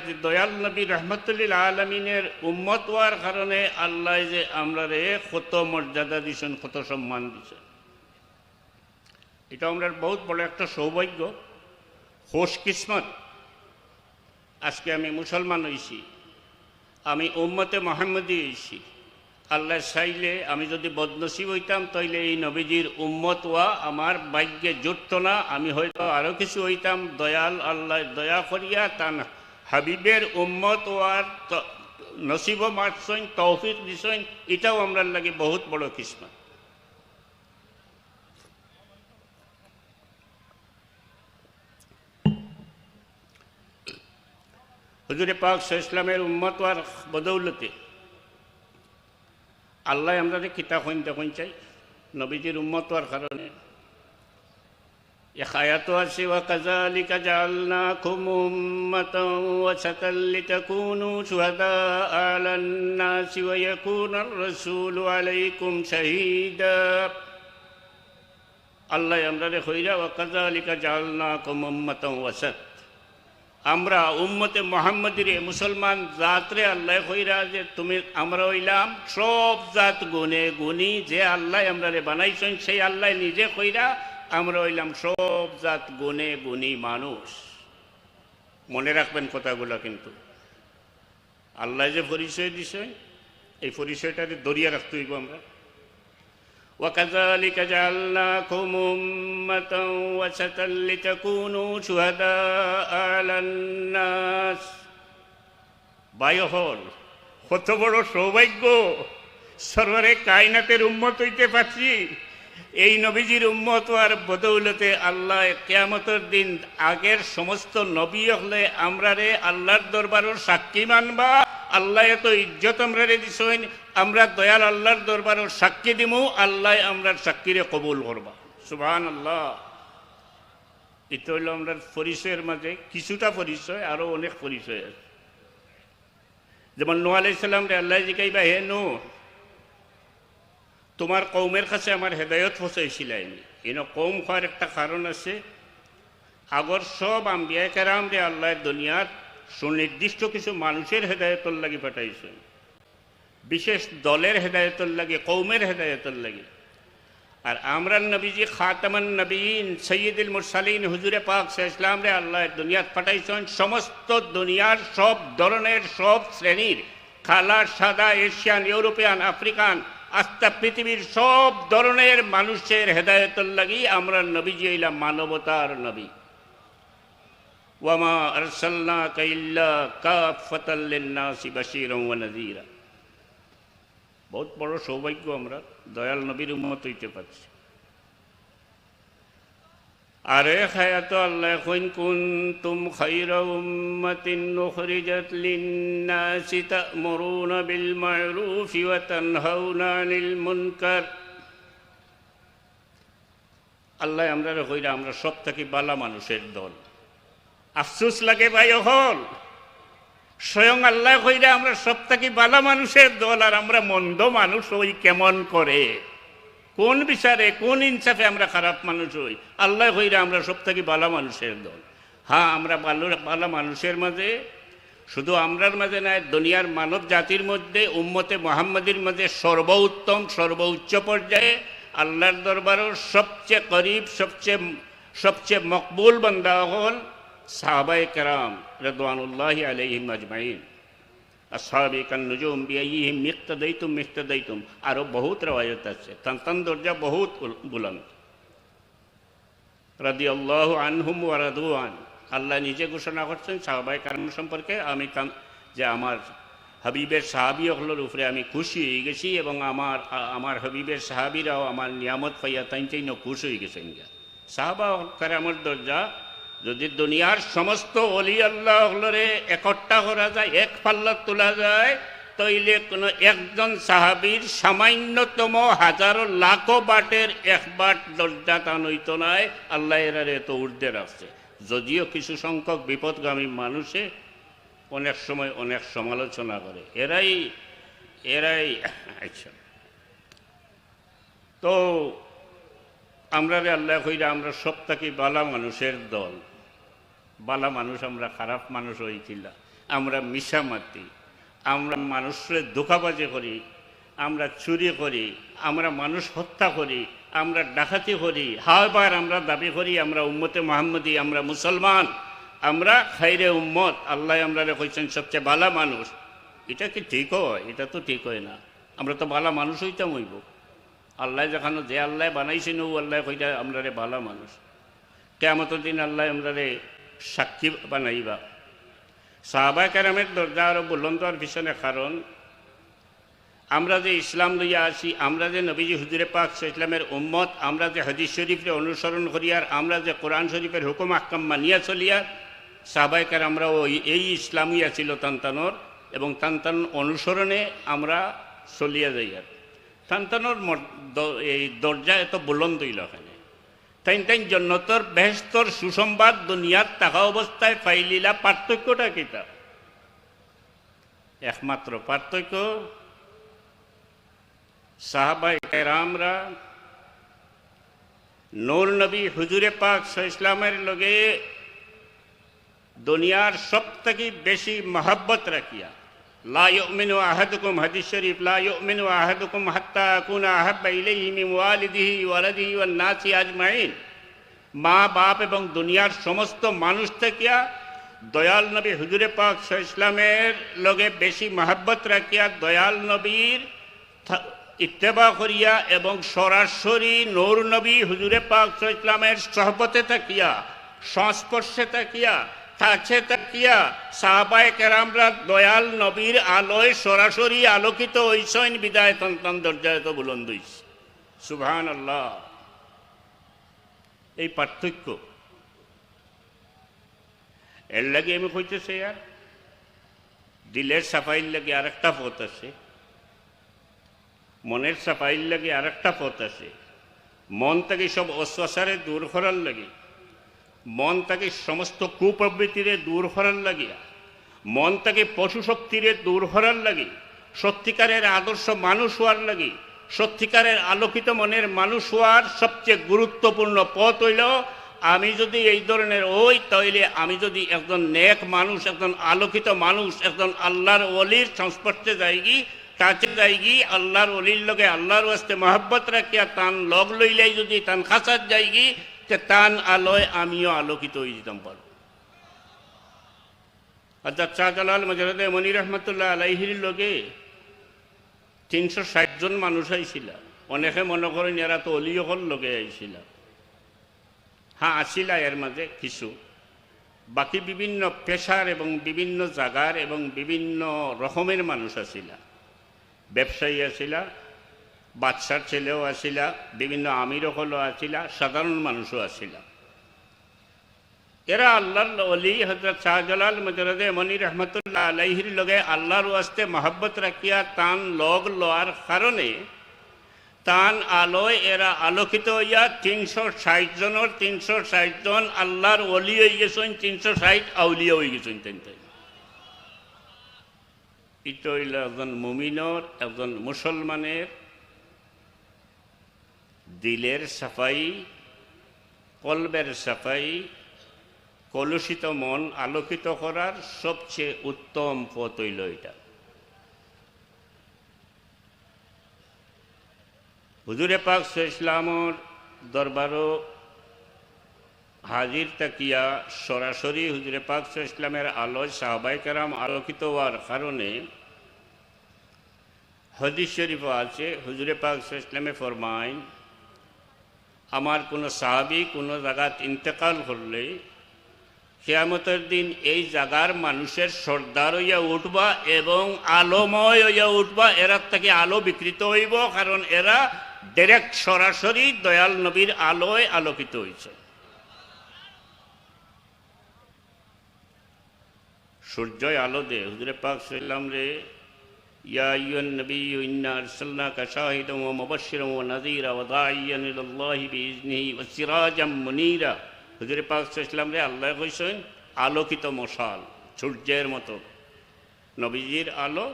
যে দয়াল নবী রহমতুল্লিল আলমিনের উম্মত হওয়ার কারণে আল্লাহ যে আমরা রে কত মর্যাদা দিছেন, কত সম্মান দিছেন। এটা আমরা বহুত বড় একটা সৌভাগ্য, খোশ কিসমত। আজকে আমি মুসলমান হইছি, আমি উম্মতে মোহাম্মদী হইছি। আল্লাহ চাইলে আমি যদি বদনসিব হইতাম তাইলে এই নবীজির উম্মত হওয়া আমার ভাগ্যে জুটত না। আমি হয়তো আরও কিছু হইতাম, দয়াল আল্লাহ দয়া করিয়া তান হাবিবের উম্মত হওয়ার নসিব মারছেন, তৌফিক দিছেন। এটাও আমরা লাগে বহুত বড় কিসমত। হুজুরে পাক ইসলামের উম্মত হওয়ার বদৌলতে আল্লাহ আমরা কিতাব হইন দেখুন চাই নবীজির উম্মত হওয়ার কারণে। এক আয়াত আছে, ওয়াকাযালিকা জাআলনাকুম উম্মাতান ওয়াসাতাল লিতাকুনু শুহাদাআ আলান নাসি ওয়া ইয়াকুনার রাসূলু আলাইকুম শাহীদা। আল্লাহ আমরা কইরা ওয়াকাযালিকা জাআলনাকুম উম্মাতান ওয়াসাত, আমরা উম্মতে মোহাম্মদীরে মুসলমান জাতরে আল্লাহ কইরা যে তুমি আমরা হইলাম সব জাত গুণে গুণী। যে আল্লাহ আমরা বানাইছেন সেই আল্লাহ নিজে কইরা আমরা হইলাম সব জাত গুণে গুণী মানুষ। মনে রাখবেন কথাগুলো, কিন্তু আল্লাহ যে পরিচয় দিছেন এই পরিচয়টাকে দরিয়া রাখতে হইব আমরা। وكذلك جعلناكم أمة وسطا لتكونوا شهداء على الناس। ভাই হল কত বড় সৌভাগ্য, সরওয়ারে কায়নাতের উম্মত হইতে পারছি। এই নবীজির উম্মত আর বদৌলতে আল্লাহ কিয়ামতের দিন আগের সমস্ত নবী হলে আমরা রে আল্লাহর দরবারের সাক্ষী মানবা। আল্লাহ এত ইজ্জত আমরা রে দিছেন, আমরা দয়াল আল্লাহর দরবারের সাক্ষী দিমু, আল্লাহ আমরা সাক্ষীরে কবুল করবা। সুবহানাল্লাহ। এটা হইল আমরা পরিচয়ের মাঝে কিছুটা পরিচয়, আরো অনেক পরিচয় আছে। যেমন নূহ আলাইহিস সালাম রে আল্লাহ জিজ্ঞাসা, হে নূহ, তোমার কৌমের কাছে আমার হেদায়ত পৌঁছাইছিলাম। এনে কৌম হওয়ার একটা কারণ আছে। আগর সব আম্বিয়া কেরাম রে আল্লাহ দুনিয়ার সুনির্দিষ্ট কিছু মানুষের হেদায়তর লাগি পাঠাইছেন, বিশেষ দলের হেদায়তর লাগে, কৌমের হেদায়তর লাগে। আর আমরা নবীজি খাতামান নবীন সৈয়দুল মুরসালিন হুজুরে পাক ইসলাম রে আল্লাহ দুনিয়াত পাঠাইছেন সমস্ত দুনিয়ার সব ধরনের সব শ্রেণীর, কালার, সাদা, এশিয়ান, ইউরোপিয়ান, আফ্রিকান, আস্তা পৃথিবীর সব ধরনের মানুষের হেদায়তর লাগি আমরা নবীজি হইলাম মানবতার নবী। ওয়ামা আরসালনাকা ইল্লা কাফাতাল লিন-নাসি বাশীরান ওয়া নাযীরা। বহুত বড় সৌভাগ্য আমরা দয়াল নবীর উম্মত হইতে পারছি। আরে খায়াত আল্লাহ কইন, কুনতুম খায়রা উম্মাতিন উখরিজাত লিন-নাসি তা'মুরুনা বিল মা'রুফি ওয়া তানহাউনা আনিল মুনকার। আল্লাহ আমরা কইরা আমরা সব থেকে ভালো মানুষের দল। আফসোস লাগে ভাই হল, স্বয়ং আল্লাহ কইরা আমরা সব থেকে ভালো মানুষের দল, আর আমরা মন্দ মানুষ হই কেমন করে? কোন বিচারে, কোন ইনসাফে আমরা খারাপ মানুষ হই? আল্লাহ কইরা আমরা সব থেকে ভালো মানুষের দল। হ্যাঁ, আমরা ভালো মানুষের মাঝে, শুধু আমরার মাঝে নয়, দুনিয়ার মানব জাতির মধ্যে উম্মতে মুহাম্মদীর মধ্যে সর্বোত্তম সর্বোচ্চ পর্যায়ে আল্লাহর দরবারের সবচেয়ে করিব, সবচেয়ে মকবুল বান্দা হল সাহাবায়ে কেরাম রিদওয়ানুল্লাহি আলাইহিম আজমাইন। আসহাবে কান্নুজুম বিআইহিম ইক্তাদাইতুম। আরো বহুত রওয়ায়াত আছে, তান দরজা বহুত বুলন্দ। রাদিয়াল্লাহু আনহুম ওয়া রাদু আন। আল্লাহ নিজে ঘোষণা করছেন সাহাবায়ে কেরাম সম্পর্কে, আমি যে আমার হাবিবের সাহাবীগুলোর উপরে আমি খুশি হয়ে গেছি, এবং আমার হাবিবের সাহাবীরাও আমার নিয়ামত পাইয়া তাইন খুশি হয়ে গেছেন। সাহাবা কেরামের দরজা যদি দুনিয়ার সমস্ত ওলি আল্লাহরে একট্টা করা যায়, এক পাল্লা তোলা যায়, তাইলে কোনো একজন সাহাবীর সামান্যতম হাজারো লাখো বাটের এক বাট দরজা তা নইতো নাই। আল্লাহ এরা এত ঊর্ধ্বে রাখছে। যদিও কিছু সংখ্যক বিপদগামী মানুষে অনেক সময় অনেক সমালোচনা করে, এরাই আচ্ছা। তো আমরা রে আল্লাহ কইরা আমরা সব থেকে বালা মানুষের দল। বালা মানুষ আমরা, খারাপ মানুষ হইছিলাম। আমরা মিশামাতি, আমরা মানুষের ধোঁকাবাজি করি, আমরা চুরি করি, আমরা মানুষ হত্যা করি, আমরা ডাকাতি করি, হাবার আমরা দাবি করি আমরা উম্মতে মুহাম্মদী, আমরা মুসলমান, আমরা খাইরে উম্মত, আল্লাহ আমরা কইছেন সবচেয়ে ভালো মানুষ। এটা কি ঠিক হয়? এটা তো ঠিক হয় না। আমরা তো ভালো মানুষ হইতাম হইব। আল্লাহ যেখানে যে আল্লাহ বানাইছেন ও আল্লাহ কইটা আমরা ভালো মানুষ। কিয়ামতের দিন আল্লাহ আমরা সাক্ষী বানাইবা। সাহাবায়ে কেরামের দরজা আরো বুলন্দ হওয়ার পিছনে কারণ আমরা যে ইসলাম লইয়া আসি, আমরা যে নবীজি হুজুরে পাক ইসলামের উম্মত, আমরা যে হাদিস শরীফে অনুসরণ করি, আর আমরা যে কোরআন শরীফের হুকুম আহকাম মানিয়া চলিয়া, সাহাবায়ে কেরামরা ওই এই ইসলামই আছিল তান্তানোর, এবং তান্তান অনুসরণে আমরা চলিয়া যাই। আর তান্তানোর এই দরজা এত বুলন্দ হইল এখানে। তাই তাই জন্নতর বেহেশতর সুসংবাদ দুনিয়ার থাকা অবস্থায় পাইলিলা। পার্থক্যটা কিতা? একমাত্র পার্থক্য সাহাবায়ে কেরামরা নূর নবী হুজুরে পাক ইসলামের লগে দুনিয়ার সবথেকে বেশি মহব্বত রাখিয়া, লা ইউমিনু আহাদুকুম, হাদিস শরীফ, লা ইউমিনু আহাদুকুম হাত্তা আকুনা আহাব্বা ইলাইহি মিন ওয়ালিদিহি ওয়ালাদিহি ওয়ান নাসি আজমাইন। মা বাপ এবং দুনিয়ার সমস্ত মানুষ থেকে দয়াল নবী হুজুরে পাক ইসলামের লগে বেশি মহব্বত রাখিয়া, দয়াল নবীর ইত্তেবা করিয়া এবং সরাসরি নূর নবী হুজুরে পাক ইসলামের সহবতে থাকিয়া, সংস্পর্শে থাকিয়া, কাছে থাকিয়া সাহাবায়ে কেরামরা দয়াল নবীর আলোয় সরাসরি আলোকিত হইছেন বিদায় তন্তান দরজায় তো বুলন্দ হইছে। সুবহানাল্লাহ। এই পার্থক্য এর লাগে আমি কইতেছি, আর দিলের সাফাইর লাগে আর একটা পথ আছে, মনের সাফাইর লাগে আর একটা পথ আছে। মন থেকে সব অশ্বাসারে দূর করার লাগে, মন থেকে সমস্ত কুপ্রবৃত্তিরে দূর করার লাগিয়া, মন থেকে পশু শক্তিরে দূর করার লাগে, সত্যিকারের আদর্শ মানুষ হওয়ার লাগে, সত্যিকারের আলোকিত মনের মানুষ হওয়ার সবচেয়ে গুরুত্বপূর্ণ পথ হইল, আমি যদি এই ধরনের হই তাইলে আমি যদি একজন নেক মানুষ, একজন আলোকিত মানুষ, একজন আল্লাহর ওলির সংস্পর্শে যাইগি, কাছে যাইগি, আল্লাহর ওলির লগে আল্লাহর ওয়াস্তে মহব্বত রাখিয়া তান লগ লইলাই যদি তান খাসাত যাইগি, যে তান আলোয় আমিও আলোকিত হয়ে যেতাম পারব। হযরত শাহজালাল মজরুদ মনি রহমতুল্লাহ আলাইহির লগে 360 জন মানুষ আইছিল। অনেকে মনে করেন এরা তো অলিয়কল লগে আইছিল। হ্যাঁ, আসিলা এর মাঝে কিছু, বাকি বিভিন্ন পেশার এবং বিভিন্ন জায়গার এবং বিভিন্ন রকমের মানুষ আসিলা। ব্যবসায়ী আসিলা, বাদশার ছেলেও আসিলা, বিভিন্ন আমির হলও আসিলা, সাধারণ মানুষও আসিলা। এরা আল্লাহর ওলি হযরত শাহজালাল মজরুদ মনি রহমতুল্লাহ আলাইহির লগে আল্লাহর ওয়াস্তে মহব্বত রাখিয়া তান লগ লওয়ার কারণে তান আলোয় এরা আলোকিত হইয়া 360 জনের 360 জন আল্লাহর ওলি হয়ে গেছেন, 360 আউলিয়া হয়ে গেছেন। এটা হইল একজন মুমিনের, একজন মুসলমানের দিলের সাফাই, কলবের সাফাই, কলুষিত মন আলোকিত করার সবচেয়ে উত্তম পথ হইল এটা। হুজুরে পাক ইসলামর দরবারও হাজির তাকিয়া সরাসরি হুজুরে পাক ইসলামের আলোয় সাহাবায়ে কেরাম আলোকিত হওয়ার কারণে হাদিস শরীফ আছে, হুজুরে পাক ইসলামে ফরমায়, আমার কোনো সাহাবী কোনো জায়গাত ইন্তেকাল করলে কিয়ামতের দিন এই জায়গার মানুষের সর্দার হইয়া উঠবা এবং আলোময় হইয়া উঠবা, এরা থেকে আলো বিকৃত হইব, কারণ এরা ডাইরেক্ট সরাসরি দয়াল নবীর আলোয় আলোকিত হয়েছে। সূর্যই আলো দে। হুজুরে পাক সাল্লাম রে, ইয়া আইয়ুহান নবী ইন্না আরসালনাকা শাহিদান ওয়া মুবাশশিরান ওয়া নাযীরা ওয়া দাঈয়ান ইলাল্লাহি বিইজনিহি ওয়া সিরাজাম মুনীরা। হুজুরে পাক সাল্লাম রে আল্লাহ কইছেন আলোকিত মশাল, সূর্যের মতো। নবীজির আলো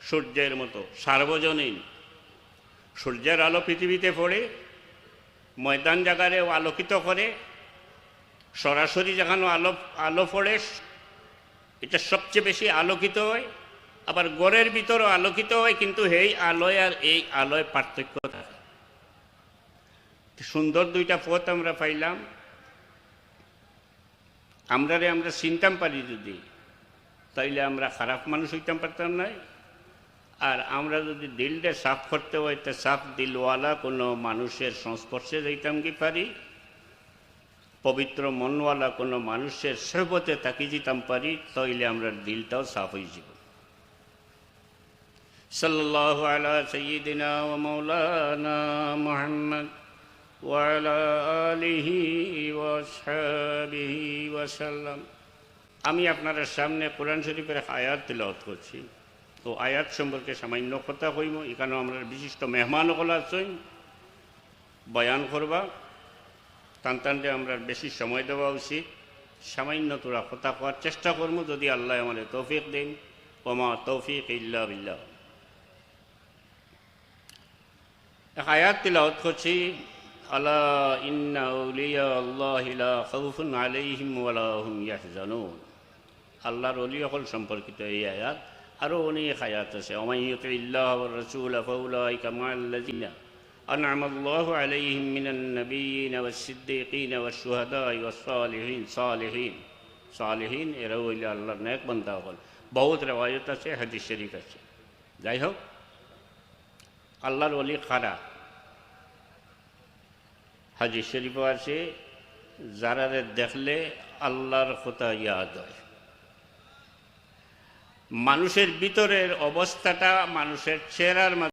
সূর্যের মতো সার্বজনীন। সূর্যের আলো পৃথিবীতে পড়ে, ময়দান জায়গারেও আলোকিত করে, সরাসরি যেখানে আলো পড়ে এটা সবচেয়ে বেশি আলোকিত হয়, আবার ঘরের ভিতরও আলোকিত হয়, কিন্তু এই আলোয় আর এই আলোয় পার্থক্য থাকে। সুন্দর দুইটা পথ আমরা পাইলাম। আমরা চিনতাম পারি যদি, তাইলে আমরা খারাপ মানুষ হইতাম পারতাম না। আর আমরা যদি দিলটা সাফ করতে হয়, তা সাফ দিলওয়ালা কোনো মানুষের সংস্পর্শে যাইতাম কি পারি, পবিত্র মনওয়ালা কোনো মানুষের সহবতে তাকি যেতাম পারি, তাইলে আমরা দিলটাও সাফ হয়ে যাব। সাল্লাল্লাহু আলা সাইয়্যিদিনা ওয়া মাওলানা মুহাম্মদ ওয়া আলা আলিহি ওয়া আসহাবিহি ওয়া সাল্লাম। আমি আপনাদের সামনে কোরআন শরীফের আয়াত তিলাওয়াত করছি। তো আয়াত সম্পর্কে সামান্য কথা কইব। এখানেও আমরা বিশিষ্ট মেহমানসকল আছেন, বয়ান করবা। টানটানতে আমরা বেশি সময় দেওয়া উচিত। সামান্য তোরা কথা করার চেষ্টা করব, যদি আল্লাহ আমাদের তৌফিক দেন। ওমা তৌফিক ইল্লা বিল্লাহ। আয়াত তিলাওয়াত করছি। আলা ইন্না আউলিয়া আল্লাহি লা খাউফুন আলাইহিম ওয়া লা হুম ইয়াহজানুন। আল্লাহর ওলি সকল সম্পর্কিত এই আয়াত। আরও অনেক আয়াত আছে। ওমান ইউতিল্লাহ ওয়ার রাসূল ফাউলাইকা মাআল্লাযিনা আনআমা আল্লাহু আলাইহিম মিনান নাবিয়্যিন ওয়াস সিদ্দীকিন ওয়াশ শুহাদাই ওয়াস সালিহিন। সালিহিন এরা হইল আল্লাহর নেক বান্দা সকল। বহুত রিওয়ায়াত আছে, হাদিস শরীফ আছে। যাই হোক, আল্লাহর ওলি কারা? হাদিস শরীফও আছে, যারা দেখলে আল্লাহর কথা ইয়াদ হয়। মানুষের ভিতরের অবস্থাটা মানুষের চেহারার